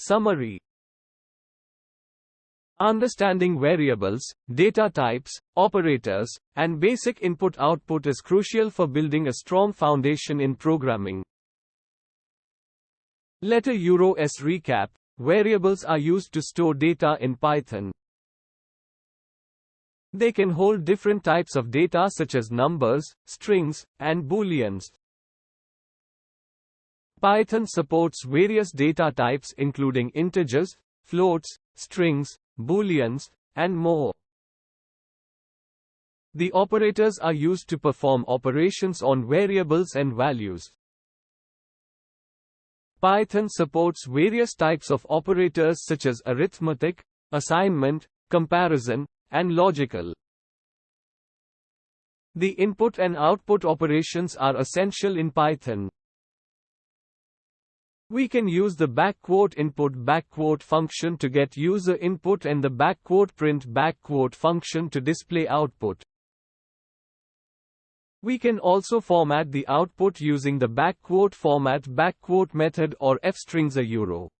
Summary. Understanding variables, data types, operators, and basic input-output is crucial for building a strong foundation in programming. Letter Euro S recap. Variables are used to store data in Python. They can hold different types of data such as numbers, strings, and booleans. Python supports various data types including integers, floats, strings, booleans, and more. The operators are used to perform operations on variables and values. Python supports various types of operators such as arithmetic, assignment, comparison, and logical. The input and output operations are essential in Python. We can use the !input function to get user input and the !print function to display output. We can also format the output using the format method or fstrings a euro.